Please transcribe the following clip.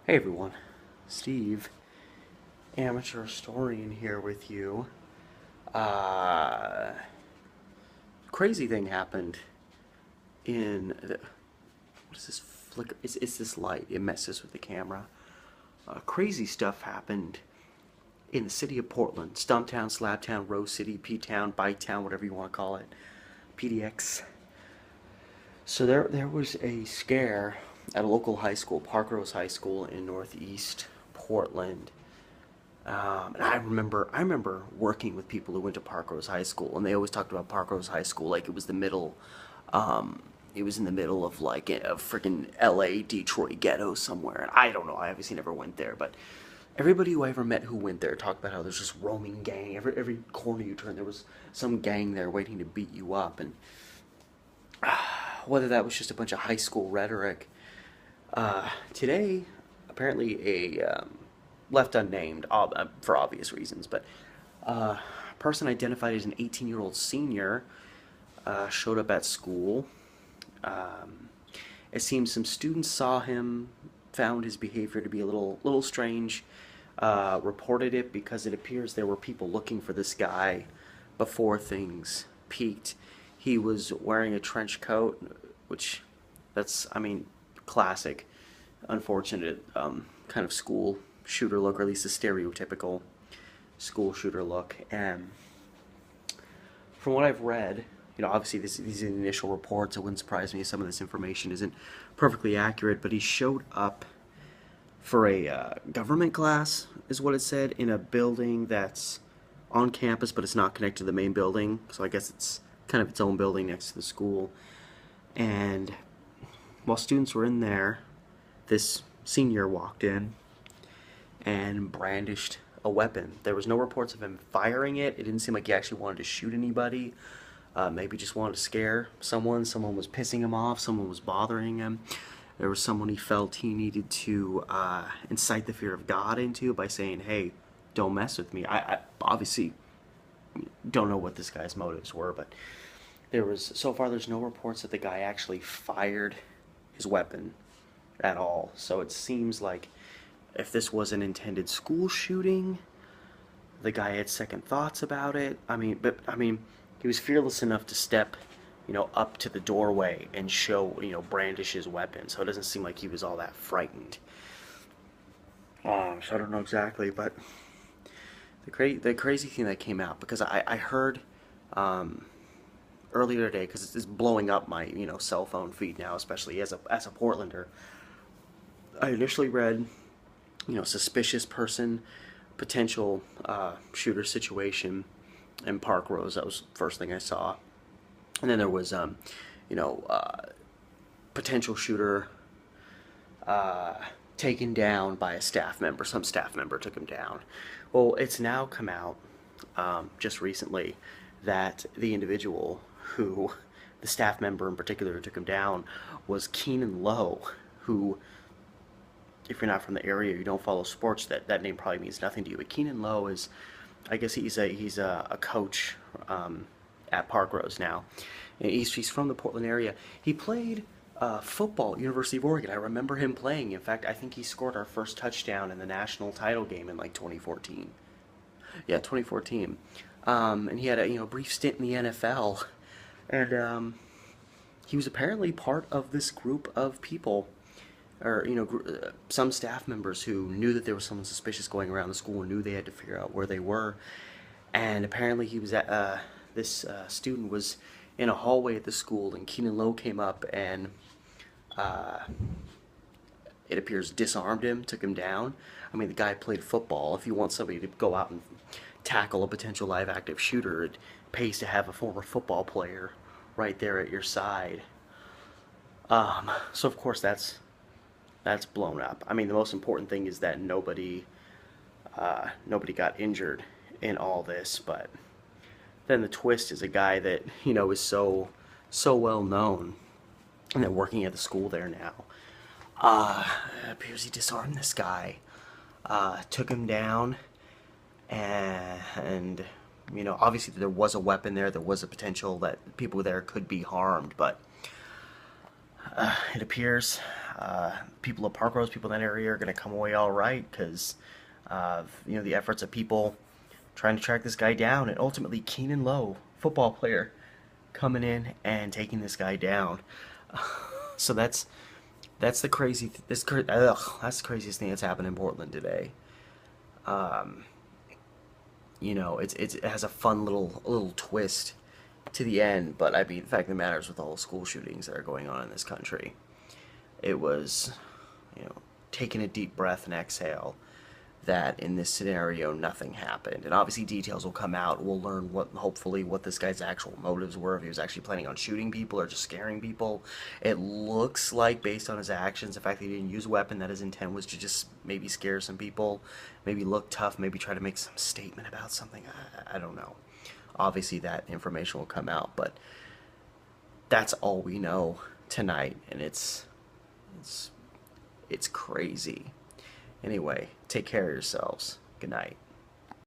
Hey everyone, Steve, amateur historian here with you. Uh, Crazy thing happened in what is this flicker? It's this light. It messes with the camera. Crazy stuff happened in the city of Portland, Stumptown, Slabtown, Rose City, P-Town, Bite Town, whatever you want to call it, PDX. So there was a scare at a local high school, Parkrose High School in Northeast Portland. And I remember working with people who went to Parkrose High School, and they always talked about Parkrose High School like it was the middle. It was in the middle of like a freaking L.A. Detroit ghetto somewhere. And I don't know. I obviously never went there, but everybody who I ever met who went there talked about how there's just roaming gang. Every corner you turn, there was some gang there waiting to beat you up, and whether that was just a bunch of high school rhetoric. Today, apparently a left unnamed for obvious reasons, but a person identified as an 18-year-old senior showed up at school. It seems some students saw him, found his behavior to be a little strange, reported it because it appears there were people looking for this guy before things peaked. He was wearing a trench coat, which I mean, classic, unfortunate kind of school shooter look, or at least a stereotypical school shooter look. And from what I've read, obviously these are the initial reports. It wouldn't surprise me if some of this information isn't perfectly accurate, but he showed up for a government class, is what it said, in a building that's on campus, but it's not connected to the main building. So I guess it's kind of its own building next to the school. And while students were in there, this senior walked in and brandished a weapon. There was no reports of him firing it. It didn't seem like he actually wanted to shoot anybody. Maybe just wanted to scare someone. Someone was pissing him off. Someone was bothering him. There was someone he felt he needed to incite the fear of God into by saying, hey, don't mess with me. I obviously don't know what this guy's motives were, but so far there's no reports that the guy actually fired his weapon at all. So it seems like if this was an intended school shooting, the guy had second thoughts about it. He was fearless enough to step, up to the doorway and show, brandish his weapon. So it doesn't seem like he was all that frightened. So I don't know exactly, but the crazy thing that came out, because I heard earlier today, because it's blowing up my cell phone feed now, especially as a Portlander. I initially read suspicious person, potential shooter situation in Parkrose. That was the first thing I saw. And then there was potential shooter taken down by a staff member. Some staff member took him down. Well, it's now come out just recently that the individual who, the staff member in particular who took him down, was Keanon Lowe, who, if you're not from the area, you don't follow sports, that name probably means nothing to you. But Keanon Lowe is, I guess he's a coach at Parkrose now. And he's from the Portland area. He played football at University of Oregon. I remember him playing. In fact, I think he scored our first touchdown in the national title game in like 2014. Yeah, 2014. And he had a brief stint in the NFL. And he was apparently part of this group of people, or some staff members who knew that there was someone suspicious going around the school and knew they had to figure out where they were. And apparently he was at this student was in a hallway at the school, and Keanon Lowe came up and it appears disarmed him, took him down. I mean, the guy played football. If you want somebody to go out and tackle a potential live active shooter, it pays to have a former football player right there at your side. So of course that's blown up. I mean, the most important thing is that nobody got injured in all this. But then the twist is a guy that is so well known and they're working at the school there now. It appears he disarmed this guy, took him down, and obviously there was a weapon there. There was a potential that people there could be harmed, but It appears people of Parkrose, people in that area, are going to come away all right because of the efforts of people trying to track this guy down, and ultimately Keanon Lowe, football player, coming in and taking this guy down. So that's the that's the craziest thing that's happened in Portland today. Um, it has a fun little twist to the end, but I mean, the fact of the matter is, with all the school shootings that are going on in this country, it was, taking a deep breath and exhale that in this scenario nothing happened. And obviously details will come out. We'll learn hopefully what this guy's actual motives were, if he was actually planning on shooting people or just scaring people. It looks like, based on his actions, the fact that he didn't use a weapon, that his intent was to just maybe scare some people, maybe look tough, maybe try to make some statement about something. I don't know. Obviously that information will come out, but that's all we know tonight, and it's crazy. Anyway, take care of yourselves. Good night.